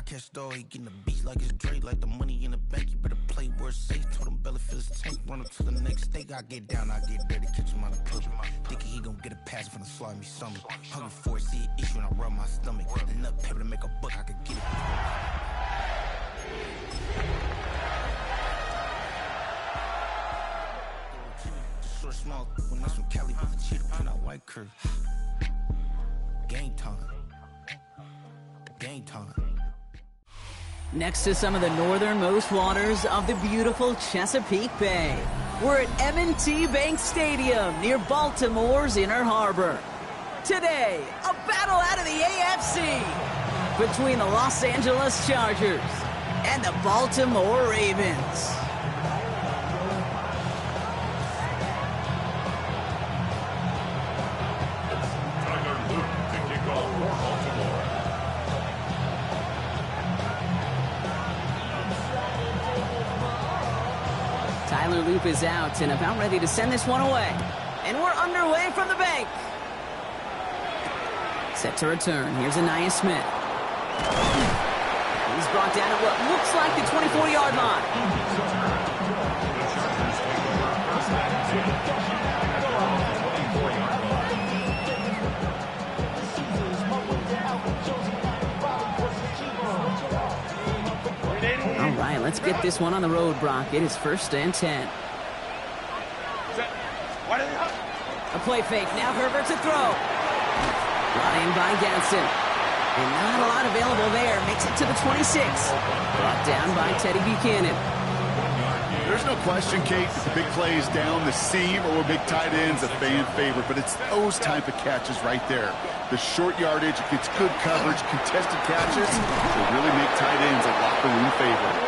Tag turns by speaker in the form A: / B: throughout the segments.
A: catch the he getting the beats like it's Drake, like the money in the bank. You better play where it's safe. Told him belly fill his tank, run up to the next steak. I get down, I get dirty, catch him on the coach. Thinking he gon' get a pass from the slimy stomach. Hungry for it, see an issue and I rub my stomach. Enough paper to make a buck, I could get it. Short, small, when that's from Cali, but the cheetah print out white curve. Game time. Game time.
B: Next to some of the northernmost waters of the beautiful Chesapeake Bay, we're at M&T Bank Stadium near Baltimore's Inner Harbor. Today, a battle out of the AFC between the Los Angeles Chargers and the Baltimore Ravens. Tyler Loop is out and about ready to send this one away. And we're underway from the bank. Set to return. Here's Anaya Smith. He's brought down at what looks like the 24-yard line. All right, let's get this one on the road, Brock. It is 1st and 10. A play fake. Now Herbert to throw. Brought in by Gadsden. And not a lot available there. Makes it to the 26. Brought down by Teddy Buchanan.
C: There's no question, Kate, the big plays down the seam or big tight ends a fan favorite, but it's those type of catches right there. The short yardage, it gets good coverage, contested catches, they really make tight ends a locker room favorite.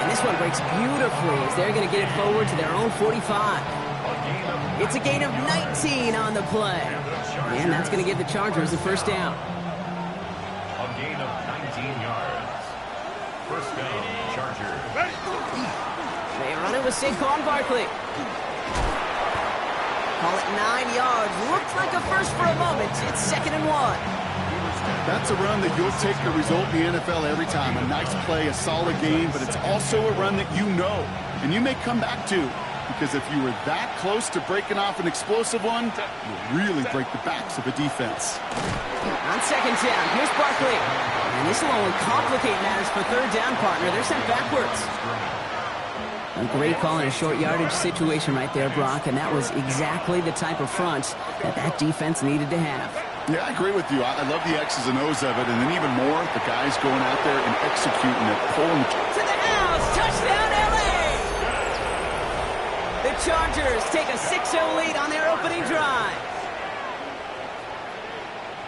B: And this one breaks beautifully as they're going to get it forward to their own 45. It's a gain of 19 on the play. And that's going to give the Chargers a first down.
D: A gain of 19 yards. First down, Chargers.
B: They run it with Saquon Barkley. Call it 9 yards. Looks like a first for a moment. It's 2nd and 1.
C: That's a run that you'll take the result in the NFL every time. A nice play, a solid game, but it's also a run that you know and you may come back to. Because if you were that close to breaking off an explosive one, you'll really break the backs of a defense.
B: On 2nd down, here's Barkley. And this will only complicate matters for 3rd down, partner. They're sent backwards. A great call in a short yardage situation right there, Brock, and that was exactly the type of front that defense needed to have.
C: Yeah, I agree with you. I love the X's and O's of it, and then even more, the guys going out there and executing it, pulling
B: to the house, touchdown, LA! The Chargers take a 6-0 lead on their opening drive.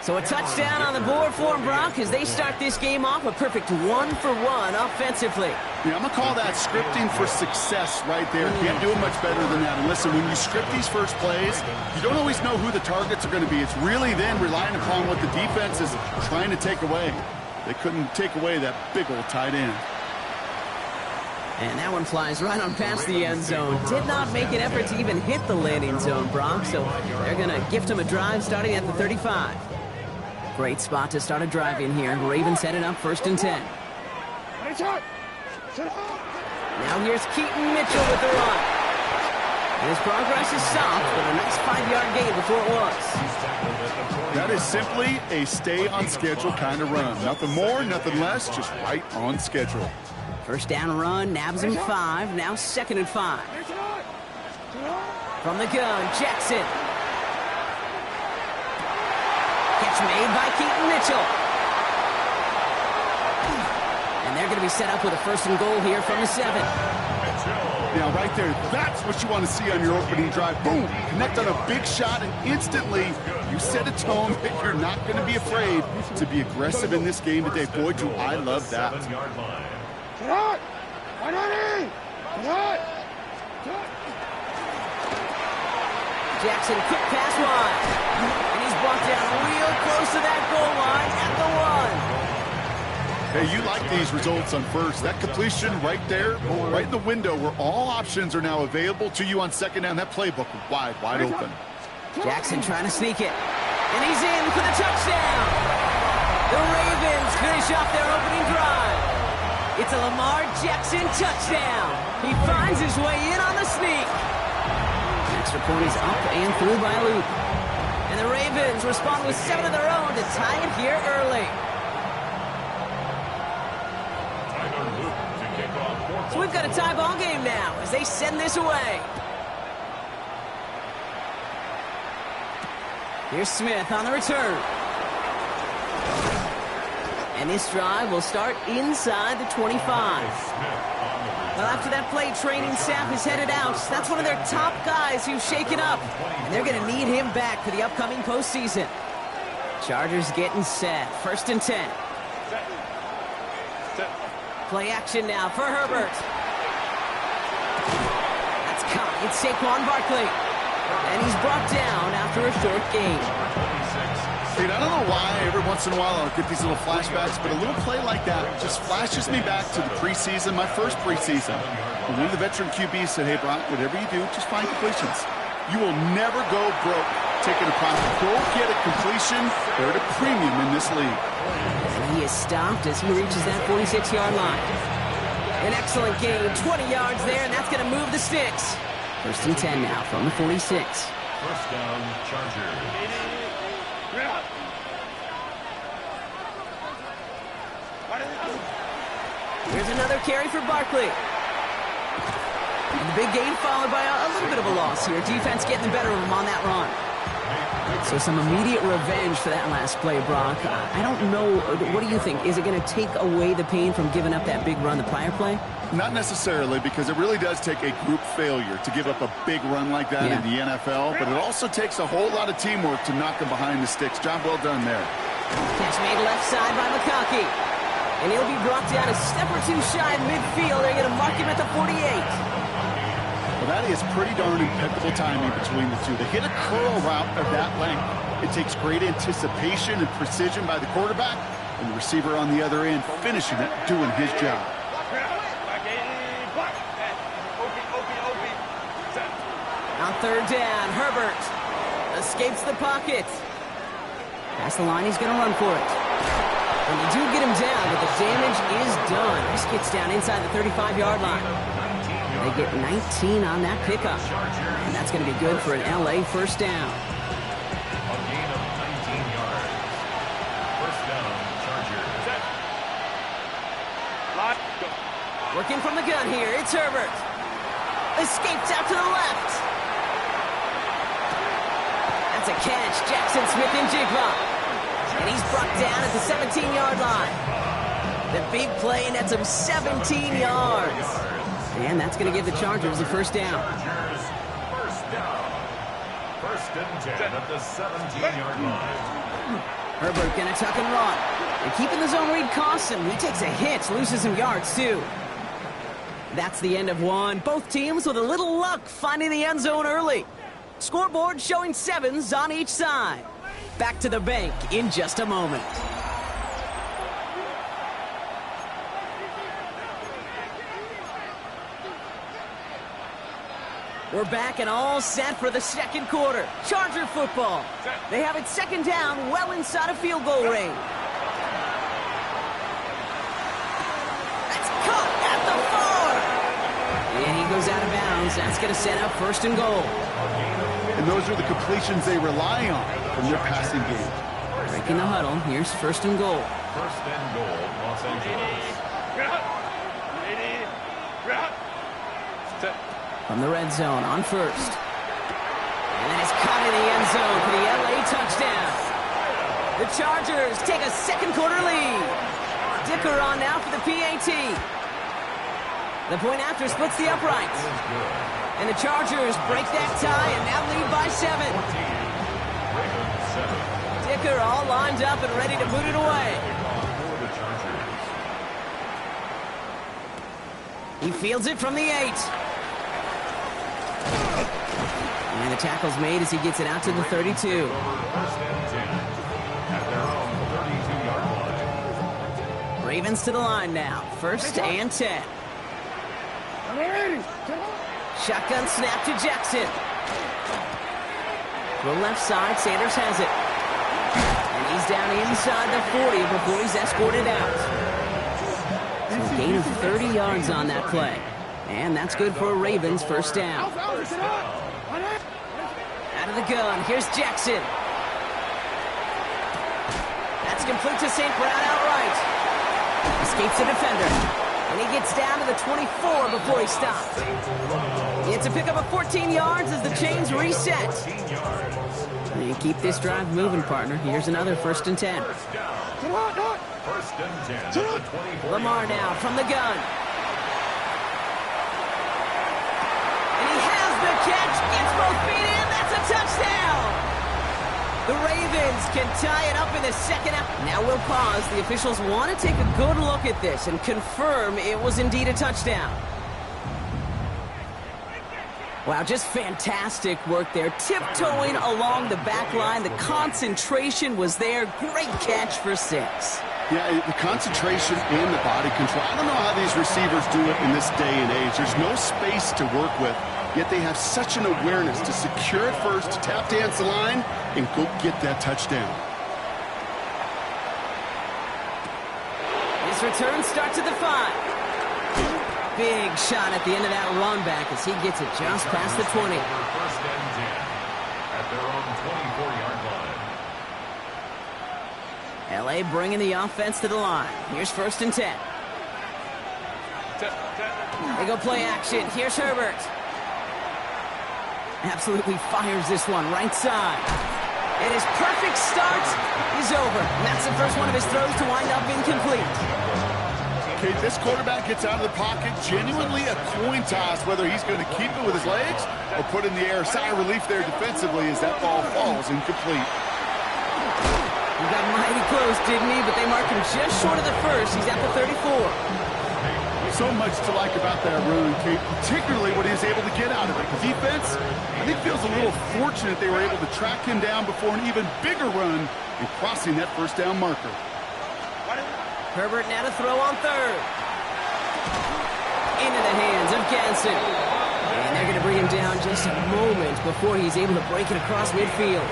B: So a touchdown on the board for them, Brock, as they start this game off a perfect 1-for-1 offensively.
C: Yeah, I'm going to call that scripting for success right there. Can't do it much better than that. And listen, when you script these first plays, you don't always know who the targets are going to be. It's really then relying upon what the defense is trying to take away. They couldn't take away that big old tight end.
B: And that one flies right on past the end zone. Did not make an effort to even hit the landing zone, Brock. So they're going to gift him a drive starting at the 35. Great spot to start a drive in here. Ravens headed up 1st and 10. Now here's Keaton Mitchell with the run. And his progress is soft, but a nice 5-yard gain before it was.
C: That is simply a stay-on-schedule kind of run. Nothing more, nothing less, just right on schedule.
B: 1st down run, nabs him 5, now 2nd and 5. From the gun, Jackson. Catch made by Keaton Mitchell. And they're going to be set up with a 1st and goal here from the 7.
C: Now, right there, that's what you want to see on your opening drive. Boom! Connect on a big shot, and instantly you set a tone that you're not going to be afraid to be aggressive in this game today. Boy, do I love that.
B: Jackson, quick pass wide. And he's brought down real close to that goal line at the 1.
C: Hey, you like these results on first. That completion right there, right in the window where all options are now available to you on 2nd down. That playbook wide open.
B: Jackson trying to sneak it. And he's in for the touchdown. The Ravens finish off their opening drive. It's a Lamar Jackson touchdown. He finds his way in on the sneak. Extra point is up and through by Luke. And the Ravens respond with 7 of their own to tie it here early. So we've got a tie ball game now as they send this away. Here's Smith on the return. And this drive will start inside the 25. Well, after that play, training staff is headed out. That's one of their top guys who's shaken up. And they're going to need him back for the upcoming postseason. Chargers getting set. 1st and 10. Play action now for Herbert. That's caught. It's Saquon Barkley. And he's brought down after a short gain.
C: Dude, I don't know why every once in a while I'll get these little flashbacks, but a little play like that just flashes me back to the preseason, my first preseason. And one of the veteran QBs said, hey, Brock, whatever you do, just find completions. You will never go broke taking a profit. Go get a completion. They're at a premium in this league.
B: And he is stopped as he reaches that 46-yard line. An excellent gain, 20 yards there, and that's going to move the sticks. 1st and 10 now from the 46.
D: 1st down, Chargers.
B: Here's another carry for Barkley. And the big gain followed by a little bit of a loss here. Defense getting the better of him on that run. So some immediate revenge for that last play, Brock. I don't know. What do you think? Is it going to take away the pain from giving up that big run the prior play?
C: Not necessarily, because it really does take a group failure to give up a big run like that in the NFL. But it also takes a whole lot of teamwork to knock them behind the sticks. Job well done there.
B: Catch made left side by McConkey. And he'll be brought down a step or two shy of midfield. They're going to mark him at the 48.
C: Well, that is pretty darn impeccable timing between the two. To hit a curl route of that length, it takes great anticipation and precision by the quarterback, and the receiver on the other end finishing it, doing his job.
B: On 3rd down, Herbert escapes the pocket. Past the line, he's going to run for it. And they do get him down, but the damage is done. This gets down inside the 35-yard line. They get 19 on that pickup. And that's going to be good for an LA 1st down.
D: A gain of 19 yards. 1st down, Chargers.
B: Working from the gun here, it's Herbert. Escapes out to the left. That's a catch. Jackson Smith and Jigba. And he's brought down at the 17-yard line. The big play nets him 17 yards. And that's going to give the Chargers the 1st down.
D: 1st down. 1st and 10 at the 17-yard line.
B: Herbert going to tuck and run. And keeping the zone read costs him. He takes a hit, loses some yards too. That's the end of one. Both teams with a little luck finding the end zone early. Scoreboard showing 7s on each side. Back to the bank in just a moment. We're back and all set for the 2nd quarter. Charger football. They have it 2nd down, well inside of field goal range. That's caught at the 4. And he goes out of bounds. That's going to set up 1st and goal.
C: And those are the completions they rely on from their passing game.
B: Breaking the huddle. Here's 1st and goal.
D: 1st and goal, Los Angeles.
B: From the red zone on 1st. And then it's caught in the end zone for the LA touchdown. The Chargers take a 2nd quarter lead. Dicker on now for the PAT. The point after splits the uprights. And the Chargers break that tie and now lead by 7. Dicker all lined up and ready to boot it away. He fields it from the 8. And the tackle's made as he gets it out to the 32.
D: 1st and 10 at their own 32-yard line.
B: Ravens to the line now. 1st and 10. Shotgun snap to Jackson. To the left side, Sanders has it. And he's down inside the 40 before he's escorted out. A gain of 30 yards on that play. And that's good for a Ravens first down. Out of the gun, here's Jackson. That's complete to St. Brown outright. Escapes the defender. And he gets down to the 24 before he stops. It's a pickup of 14 yards as the chains reset. And you keep this drive moving, partner. Here's another 1st and 10. Lamar now from the gun. And he has the catch. Gets both feet in. That's a touchdown. The Ravens can tie it up in the second half. Now we'll pause. The officials want to take a good look at this and confirm it was indeed a touchdown. Wow, just fantastic work there. Tiptoeing along the back line. The concentration was there. Great catch for 6.
C: Yeah, the concentration and the body control. I don't know how these receivers do it in this day and age. There's no space to work with, yet they have such an awareness to secure it first, to tap dance the line, and go get that touchdown.
B: His return starts at the 5. Big shot at the end of that run back as he gets it just past the 20.
D: First and 10 at their own 24-yard line.
B: LA bringing the offense to the line. Here's 1st and 10. They go play action. Here's Herbert. Absolutely fires this one right side. And his perfect start is over. And that's the first one of his throws to wind up incomplete.
C: Okay, this quarterback gets out of the pocket, genuinely a coin toss whether he's going to keep it with his legs or put in the air. Sigh of relief there defensively as that ball falls incomplete.
B: He got mighty close, didn't he? But they mark him just short of the first. He's at the 34.
C: So much to like about that run, Kate, particularly what he was able to get out of it. The defense, I think, feels a little fortunate they were able to track him down before an even bigger run and crossing that first down marker.
B: Herbert now to throw on 3rd. Into the hands of Ganson. And they're going to bring him down just a moment before he's able to break it across midfield.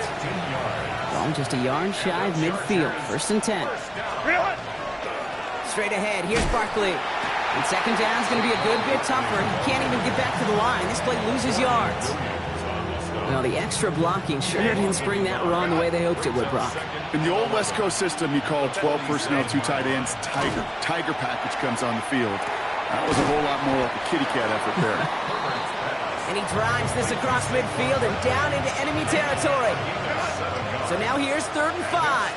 B: Well, just a yard shy of midfield. 1st and 10. Straight ahead, here's Barkley. And second down is going to be a good bit tougher. He can't even get back to the line. This play loses yards. Well, the extra blocking sure didn't spring that run the way they hoped it would, Brock.
C: In the old West Coast system, you call 12 personnel, 2 tight ends, Tiger. Tiger package comes on the field. That was a whole lot more like a kitty cat effort there.
B: And he drives this across midfield and down into enemy territory. So now here's 3rd and 5.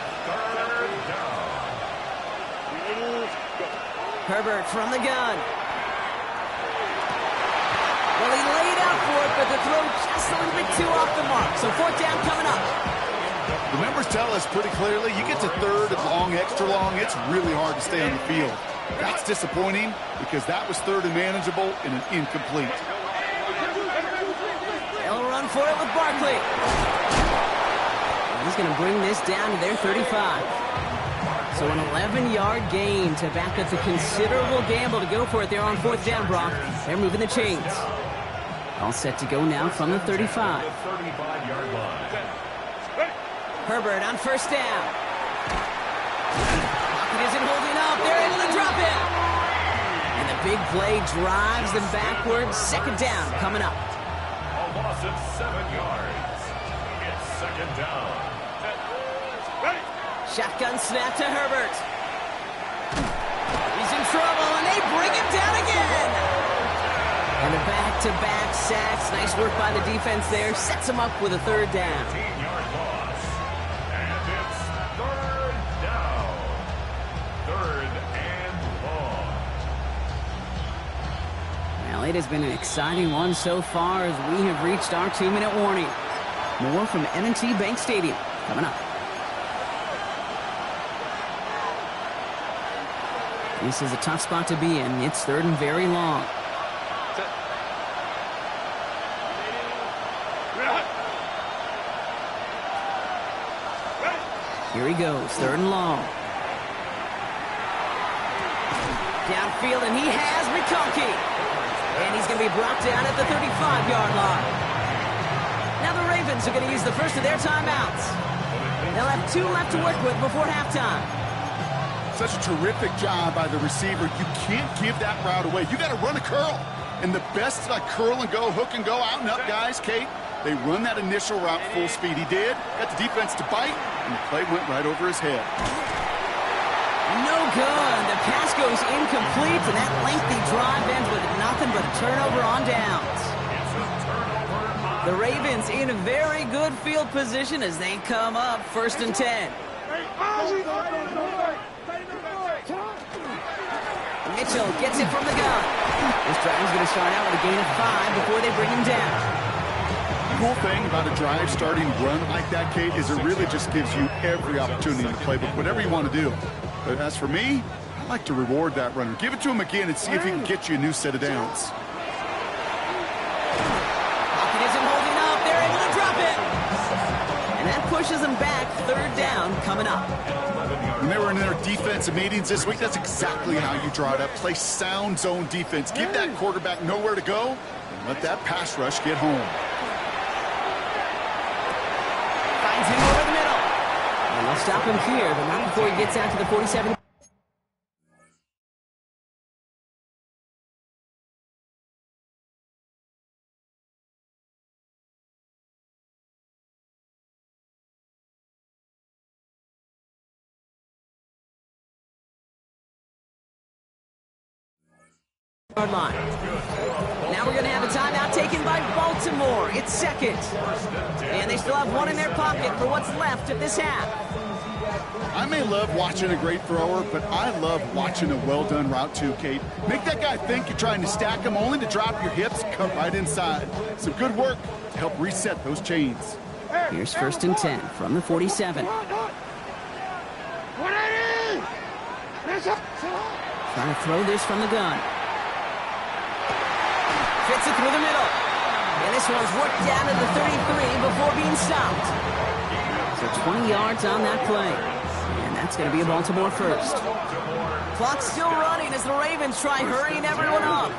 B: Herbert from the gun. Well, he laid out for it, but the throw just a little bit too off the mark. So 4th down coming up.
C: The numbers tell us pretty clearly, you get to 3rd and long, extra long, it's really hard to stay on the field. That's disappointing because that was 3rd and manageable and an incomplete.
B: They'll run for it with Barkley. He's going to bring this down to their 35. So an 11-yard gain to back up the considerable gamble to go for it there on 4th down, Brock. They're moving the chains. All set to go now from the 35. Herbert on 1st down. Pocket isn't holding up. They're able to drop it. And the big play drives them backwards. 2nd down coming up.
D: A loss of 7 yards. It's 2nd down.
B: Shotgun snap to Herbert. He's in trouble, and they bring him down again. And the back-to-back sacks. Nice work by the defense there. Sets him up with a 3rd down.
D: 15-yard loss. And it's 3rd down. 3rd and long.
B: Well, it has been an exciting one so far as we have reached our 2-minute warning. More from M&T Bank Stadium coming up. This is a tough spot to be in. It's 3rd and very long. Here he goes, 3rd and long. Downfield, and he has McConkey. And he's going to be brought down at the 35-yard line. Now the Ravens are going to use the first of their timeouts. They'll have 2 left to work with before halftime.
C: Such a terrific job by the receiver. You can't give that route away. You got to run a curl. And the best curl and go, hook and go, out and up, guys, Kate. They run that initial route full speed. He did. Got the defense to bite, and the play went right over his head.
B: No good. The pass goes incomplete, and that lengthy drive ends with nothing but a turnover on downs. The Ravens in a very good field position as they come up 1st and 10. Mitchell gets it from the gun. This drive is going to start out with a gain of 5 before they bring him down.
C: The cool thing about a drive starting run like that, Kate, is it really just gives you every opportunity in the playbook, whatever you want to do. But as for me, I like to reward that runner. Give it to him again and see if he can get you a new set of downs.
B: Pocket isn't holding up. They're able to drop it. And that pushes them back. 3rd down coming up.
C: When they were in their defensive meetings this week, that's exactly how you draw it up. Play sound zone defense. Give that quarterback nowhere to go and let that pass rush get home.
B: Finds him over the middle. And they'll stop him here, but not before he gets out to the 47. Line. Now we're going to have a timeout taken by Baltimore. It's 2nd. And they still have 1 in their pocket for what's left of this half.
C: I may love watching a great thrower, but I love watching a well-done route too, Kate. Make that guy think you're trying to stack him only to drop your hips, come right inside. Some good work to help reset those chains.
B: Here's 1st and 10 from the 47. Trying to throw this from the gun. Fits it through the middle. And this one's worked down to the 33 before being stopped. So 20 yards on that play. And that's going to be a Baltimore first. Clock's still running as the Ravens try hurrying everyone up.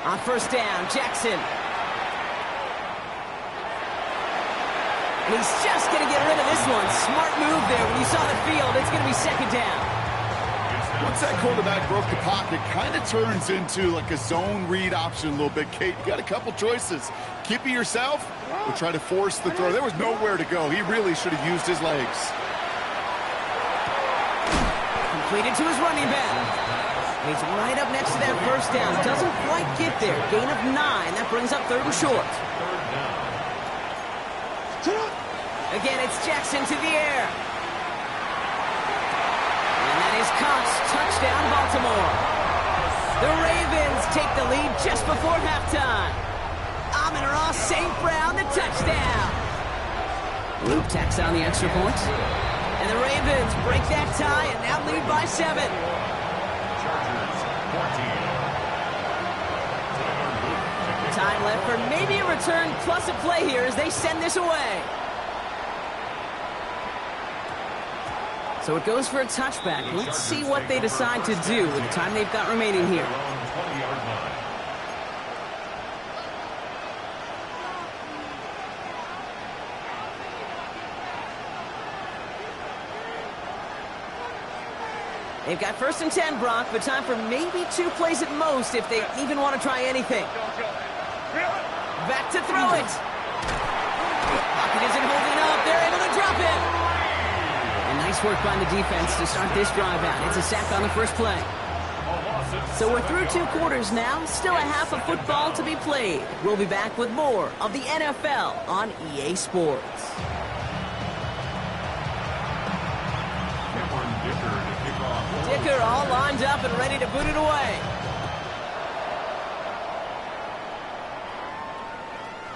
B: On 1st down, Jackson. And he's just going to get rid of this one. Smart move there. When you saw the field, it's going to be 2nd down.
C: Once that quarterback broke the pocket, kind of turns into like a zone read option a little bit. Kate, you got a couple choices. Keep it yourself or try to force the throw. There was nowhere to go. He really should have used his legs.
B: Completed to his running back. He's right up next to that 1st down. Doesn't quite get there. Gain of 9. That brings up 3rd and short. Again, it's Jackson to the air. Cox, touchdown Baltimore. The Ravens take the lead just before halftime. Amon-Ra St. Brown, the touchdown. Luke tacks on the extra point. And the Ravens break that tie and now lead by 7. Time left for maybe a return plus a play here as they send this away. So it goes for a touchback. Let's see what they decide to do with the time they've got remaining here. They've got 1st and 10, Brock, but time for maybe 2 plays at most if they even want to try anything. Back to throw it. Pocket isn't holding up. They're able to drop it. Nice work by the defense to start this drive out. It's a sack on the 1st play. So we're through 2 quarters now. Still a half of football to be played. We'll be back with more of the NFL on EA Sports. Dicker all lined up and ready to boot it away.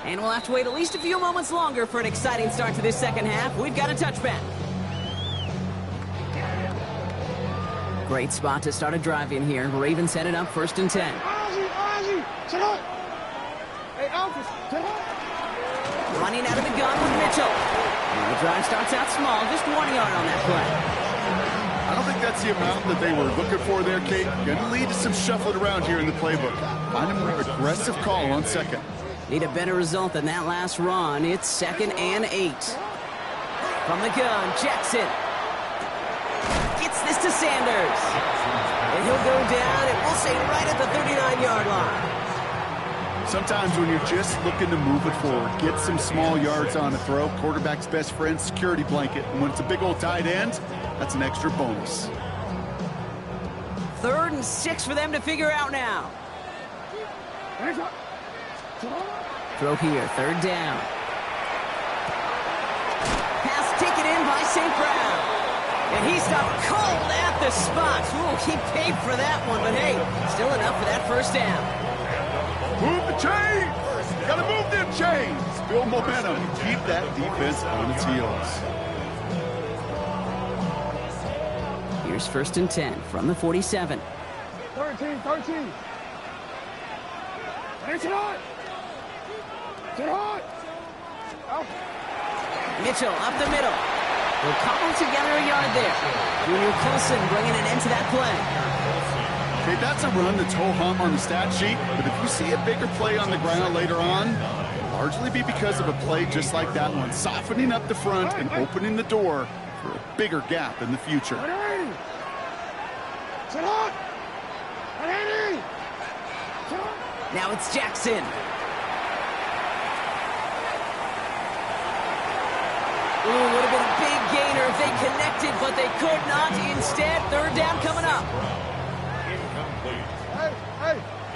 B: And we'll have to wait at least a few moments longer for an exciting start to this 2nd half. We've got a touchback. Great spot to start a drive in here. Ravens headed up 1st and 10. Running out of the gun with Mitchell. And the drive starts out small, just 1 yard on that play.
C: I don't think that's the amount that they were looking for there, Kate. Going to lead to some shuffling around here in the playbook. Find a more aggressive call on 2nd.
B: Need a better result than that last run. It's 2nd and 8. From the gun, Jackson. Gets this to Sanders. And he'll go down, and we'll say right at the 39-yard line.
C: Sometimes when you're just looking to move it forward, get some small yards on a throw, quarterback's best friend, security blanket. And when it's a big old tight end, that's an extra bonus.
B: 3rd and 6 for them to figure out now. Throw here, 3rd down. Pass taken in by St. Brown. And he stopped cold at the spot. Ooh, he paid for that one, but hey, still enough for that 1st down.
C: Move the chains! Gotta move them chains! Build momentum. Keep that defense on its heels.
B: Here's 1st and 10 from the 47.
E: 13. It's hot!
B: Mitchell up the middle. They'll cobble together a yard there. Junior Colson bringing an end to that play.
C: Okay, that's a run that's ho-hum on the stat sheet, but if you see a bigger play on the ground later on, it'll largely be because of a play just like that one, softening up the front and opening the door for a bigger gap in the future.
B: Now it's Jackson. Ooh, would have been a big gainer if they connected, but they could not. Instead, 3rd down coming up.
D: Incomplete.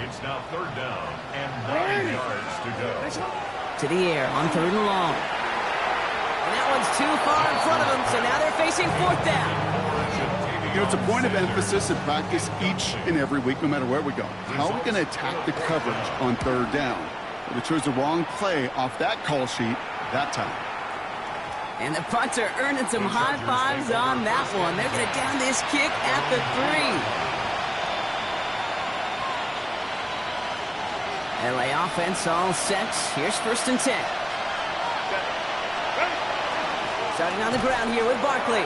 D: It's now 3rd down and 9 yards to go.
B: To the air on 3rd and long. And that one's too far in front of them, so now they're facing 4th down.
C: You know, it's a point of emphasis in practice each and every week, no matter where we go. How are we going to attack the coverage on 3rd down? Well, they chose the wrong play off that call sheet that time.
B: And the punter earning some high fives on that one. They're going to down this kick at the 3. LA offense all set. Here's 1st and 10. Starting on the ground here with Barkley.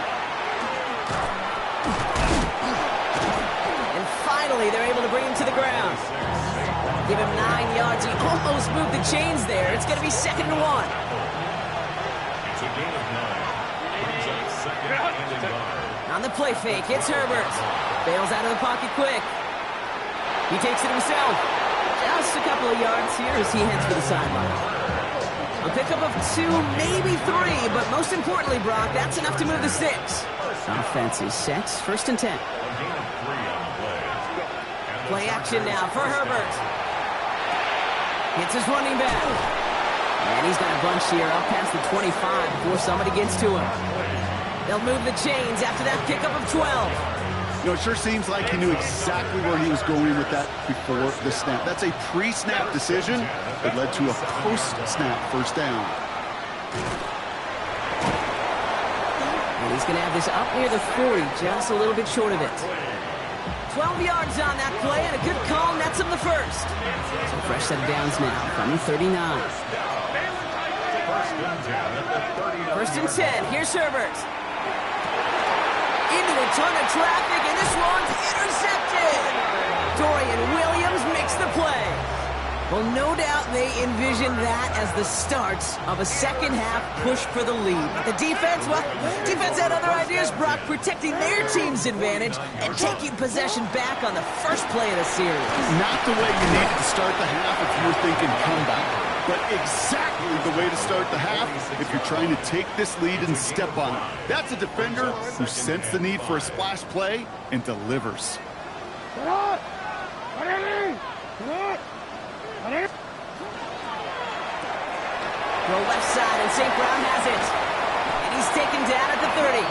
B: And finally, they're able to bring him to the ground. Give him 9 yards. He almost moved the chains there. It's going to be 2nd and 1.
D: It's a gain of 9. Brings up 2nd and yard.
B: On the play fake, it's Herbert. Bails out of the pocket quick. He takes it himself. Just a couple of yards here as he heads for the sideline. A pickup of 2, maybe 3, but most importantly, Brock, that's enough to move the 6. Offense is set. 1st and 10.
D: A gain of 3 on the play.
B: Play action now for Herbert. Hits his running back. And he's got a bunch here up past the 25 before somebody gets to him. They'll move the chains after that pickup of 12.
C: You know, it sure seems like he knew exactly where he was going with that before the snap. That's a pre-snap decision that led to a post-snap 1st down.
B: And he's going to have this up near the 40, just a little bit short of it. 12 yards on that play, and a good call nets him the 1st. So fresh set of downs now from the 39. 1st and 10, here's Herbert. Into a ton of traffic, and this one's intercepted. Dorian Williams makes the play. Well, no doubt they envision that as the start of a second-half push for the lead. The defense, well, defense had other ideas, Brock, protecting their team's advantage and taking possession back on the first play of the series.
C: Not the way you needed to start the half if you were thinking comeback, but exactly the way to start the half if you're trying to take this lead and step on it. That's a defender who sensed the need for a splash play and delivers.
B: Throw left side, and St. Brown has it. And he's taken down at the 30.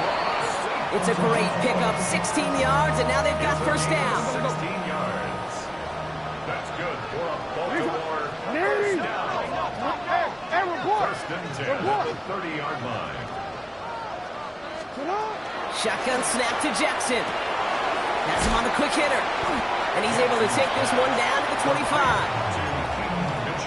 B: It's a great pickup, 16 yards, and now they've got 1st down.
D: 16 yards. That's good for a Baltimore 1st down. 1st and 10 at the 30-yard line.
B: Shotgun snap to Jackson. Has him on the quick hitter. And he's able to take this one down to the 25.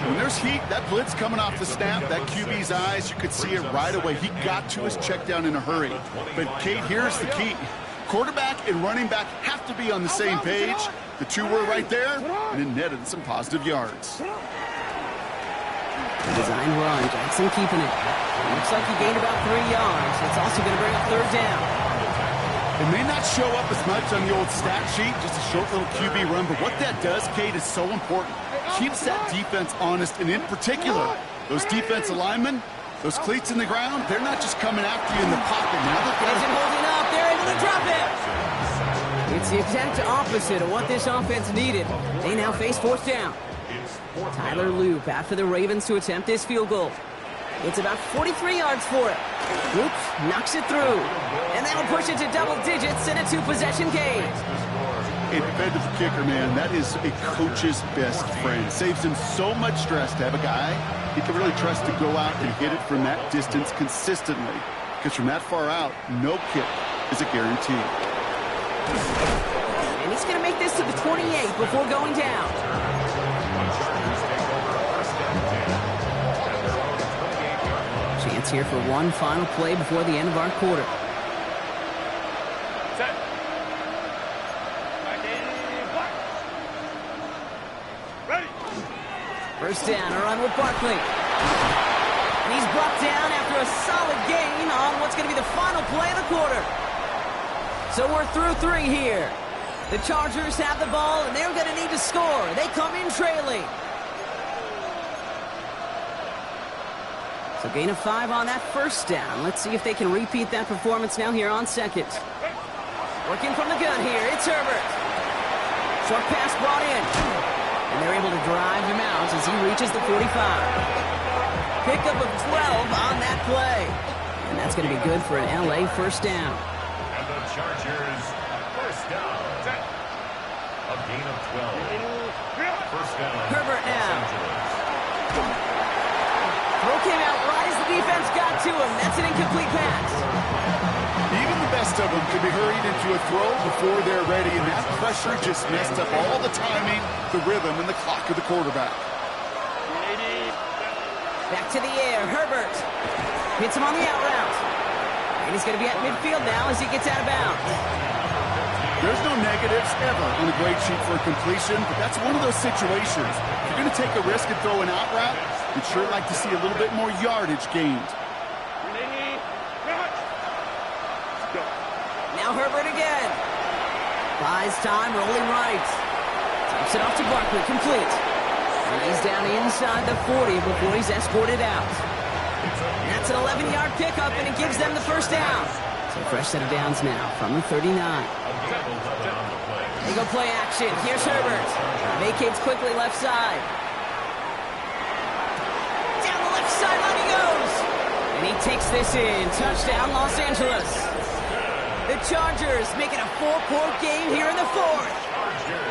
C: When there's heat, that blitz coming off the snap, that QB's eyes, you could see it right away. He got to his check down in a hurry. But, Kate, here's the key. Quarterback and running back have to be on the same page. The two were right there, and it netted some positive yards.
B: Design run. Jackson keeping it. Looks like he gained about 3 yards. It's also going to bring up third down.
C: It may not show up as much on the old stat sheet, just a short little QB run, but what that does, Kate, is so important. Keeps that defense honest, and in particular, those defensive linemen, those cleats in the ground, they're not just coming after you in the pocket. Now they're
B: Isn't holding up. They're able to drop it. It's the exact opposite of what this offense needed. They now face fourth down. Tyler Loop after the Ravens to attempt this field goal. It's about 43 yards for it. Loop knocks it through. And that'll push it to double digits in a 2-possession game.
C: A defensive kicker, man, that is a coach's best friend. Saves him so much stress to have a guy he can really trust to go out and hit it from that distance consistently. Because from that far out, no kick is a guarantee.
B: And he's going to make this to the 28 before going down. Chance here for one final play before the end of our quarter.
E: Set. Ready.
B: First down, a run with Barkley. And he's brought down after a solid gain on what's going to be the final play of the quarter. So we're through 3 here. The Chargers have the ball, and they're going to need to score. They come in trailing. So gain of 5 on that first down. Let's see if they can repeat that performance now here on second. Working from the gun here, it's Herbert. Short pass brought in. And they're able to drive him out as he reaches the 45. Pickup of 12 on that play. And that's going to be good for an LA first down.
D: And the Chargers first down. A gain of 12. First down.
B: Herbert now.
D: Los Angeles.
B: Throw came out right as the defense got to him. That's an incomplete pass.
C: Even the best of them can be hurried into a throw before they're ready, and that pressure just messed up all the timing, the rhythm, and the clock of the quarterback.
B: Back to the air, Herbert. Hits him on the out route. And he's going to be at midfield now as he gets out of bounds.
C: There's no negatives ever on a grade sheet for a completion, but that's one of those situations. If you're going to take a risk and throw an out route, you'd sure like to see a little bit more yardage gained.
B: Now Herbert again. Buys time, rolling right. Takes it off to Barkley, complete. And he's down inside the 40 before he's escorted out. And that's an 11-yard pickup, and it gives them the first down. So fresh set of downs now from the 39. They go play action. Here's Herbert. Vacates quickly left side. Down the left sideline he goes. And he takes this in. Touchdown, Los Angeles. The Chargers making a 4-point game here in the fourth.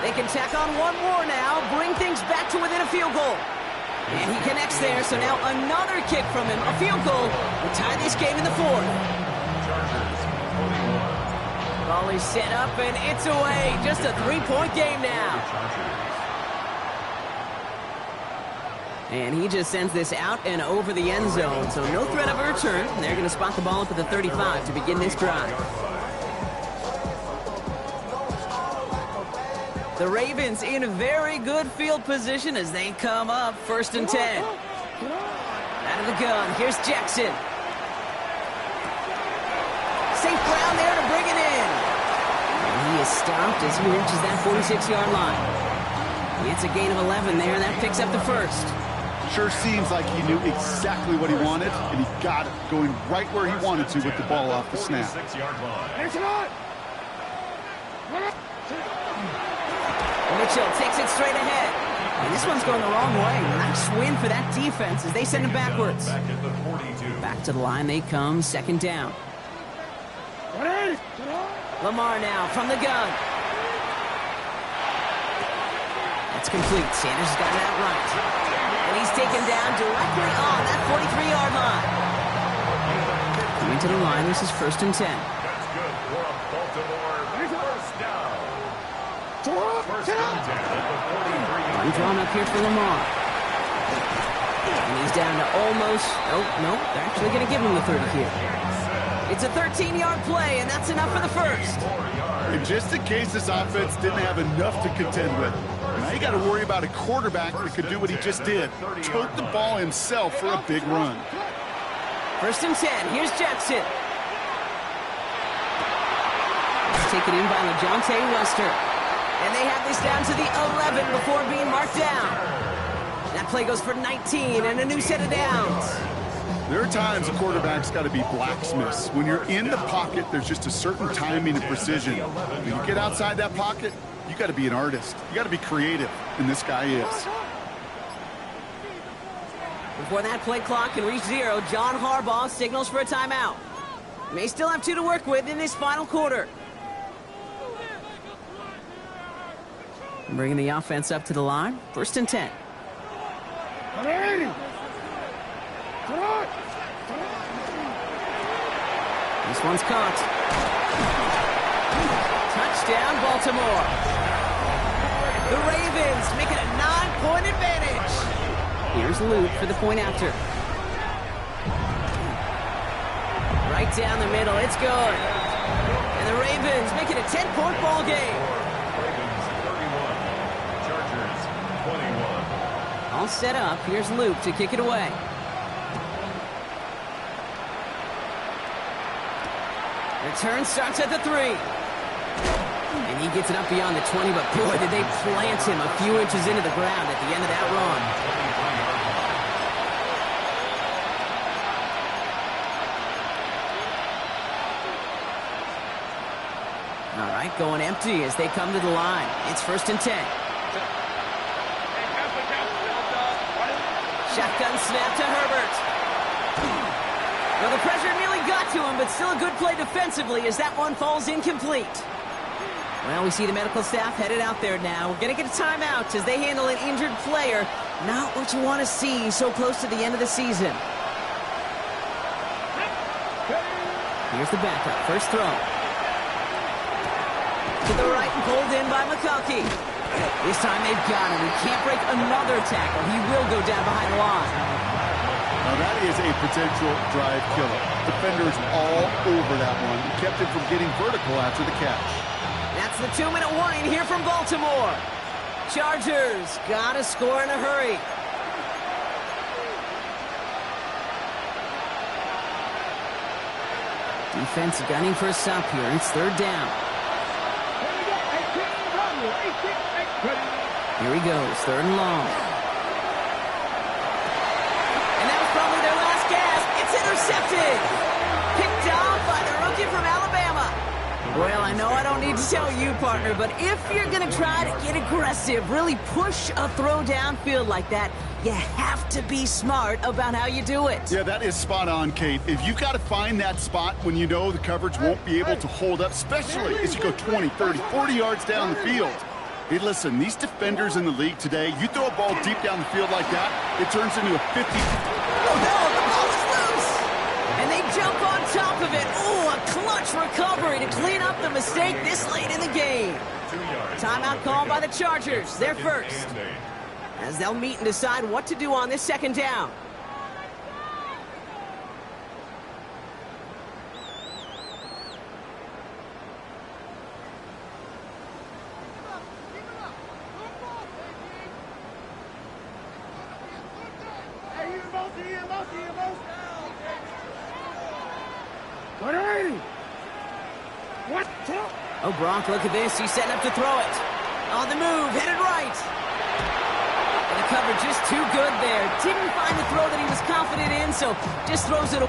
B: They can tack on one more now, bring things back to within a field goal. And he connects there, so now another kick from him, a field goal, will tie this game in the fourth. Ball is set up, and it's away. Just a 3-point game now. And he just sends this out and over the end zone, so no threat of a return. They're going to spot the ball up at the 35 to begin this drive. The Ravens in very good field position as they come up first and 10. Out of the gun, here's Jackson. Safe ground there to bring it in. And he is stopped as he reaches that 46-yard line. It's a gain of 11 there, and that picks up the first.
C: Sure seems like he knew exactly what he wanted, and he got it, going right where he wanted to with the ball off the snap.
B: Mitchell takes it straight ahead. And this one's going the wrong way. Nice win for that defense as they send him backwards. Back to the line they come, second down. Lamar now from the gun. That's complete. Sanders has got it out right. And he's taken down directly on that 43-yard line. Coming to the line, this is first and 10.
D: That's good for a Baltimore first down. First and 10 at the 43.
B: Run drawn up here for Lamar. And he's down to almost... Oh, no, they're actually going to give him the 30 here. It's a 13-yard play, and that's enough for the first.
C: And just in case this offense didn't have enough to contend with, and I Now you got to worry about a quarterback that could do what he just did. Tote the ball himself for a big run.
B: 1st and 10. Here's Jackson. Taken in by LeJohntay Wester. And they have this down to the 11 before being marked down. That play goes for 19 and a new set of downs.
C: There are times a quarterback's got to be blacksmiths. When you're in the pocket, there's just a certain timing and precision. When you get outside that pocket, you got to be an artist. You got to be creative, and this guy is.
B: Before that play clock can reach 0, John Harbaugh signals for a timeout. May still have 2 to work with in this final quarter. Bringing the offense up to the line. 1st and 10. This one's caught. Touchdown, Baltimore. The Ravens make it a 9-point advantage. Here's Luke for the point after. Right down the middle, it's good. And the Ravens make it a 10-point ball game.
D: Ravens 31, Chargers 21.
B: All set up. Here's Luke to kick it away. Return starts at the 3. And he gets it up beyond the 20, but boy, did they plant him a few inches into the ground at the end of that run. All right, going empty as they come to the line. It's 1st and 10. Shotgun snap to Herbert. Well, the pressure nearly got to him, but still a good play defensively as that one falls incomplete. Well, we see the medical staff headed out there now. We're going to get a timeout as they handle an injured player. Not what you want to see so close to the end of the season. Here's the backup. First throw. To the right and pulled in by McConkey. This time they've got him. He can't break another tackle. He will go down behind the line.
C: Now that is a potential drive killer. Defenders all over that one. He kept him from getting vertical after the catch.
B: That's the 2-minute warning here from Baltimore. Chargers got to score in a hurry. Defense gunning for a stop here. It's 3rd down. Here he goes, 3rd and long. And that was probably their last gasp. It's intercepted. Picked off by the rookie from Alabama. Well, I know I don't need to tell you, partner, but if you're going to try to get aggressive, really push a throw downfield like that, you have to be smart about how you do it.
C: Yeah, that is spot on, Kate. If you got to find that spot when you know the coverage won't be able to hold up, especially as you go 20, 30, 40 yards down the field. Hey, listen, these defenders in the league today, you throw a ball deep down the field like that, it turns into a 50.
B: Oh, no, the ball is loose. And they jump on top of it. Oh, a clutch recovery to clean up the mistake this late in the game. Timeout called by the Chargers. They're first, as they'll meet and decide what to do on this 2nd down. Oh, Gronk, look at this. He's setting up to throw it. On the move, headed right. And the cover just too good there. Didn't find the throw that he was confident in, so just throws it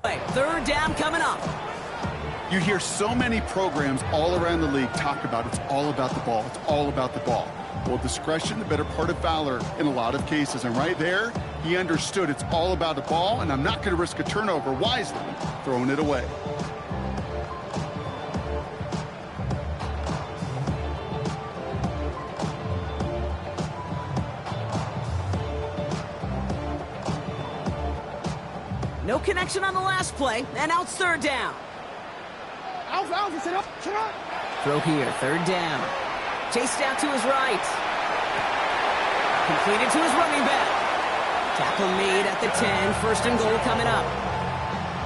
B: away. 3rd down coming up.
C: You hear so many programs all around the league talk about it's all about the ball. It's all about the ball. Well, discretion, the better part of valor in a lot of cases. And right there, he understood it's all about the ball, and I'm not going to risk a turnover wisely, throwing it away.
B: No connection on the last play, and now it's 3rd down. Throw here, 3rd down. Chased out to his right. Completed to his running back. Tackle made at the 10. 1st and goal coming up.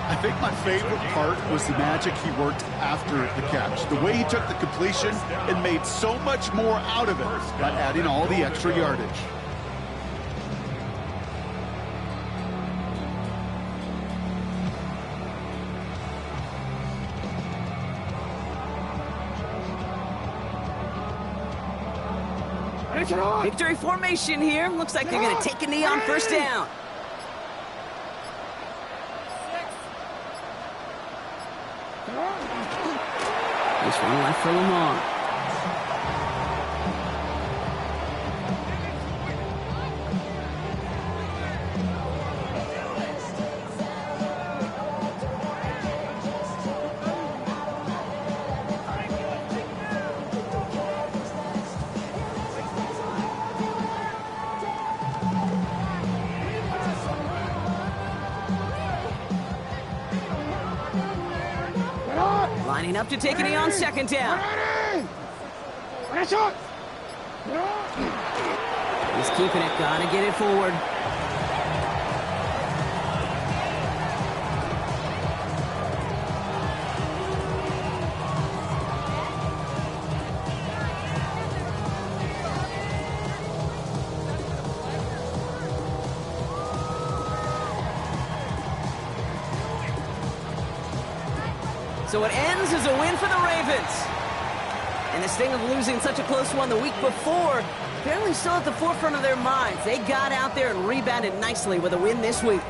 C: I think my favorite part was the magic he worked after the catch. The way he took the completion and made so much more out of it by adding all the extra yardage.
B: Victory formation here. Looks like they're going to take a knee on first down. This one left for Lamar. Lining up to take a knee on second down. He's keeping it. Gotta get it forward. So it ends as a win for the Ravens. And this thing of losing such a close one the week before, apparently still at the forefront of their minds. They got out there and rebounded nicely with a win this week.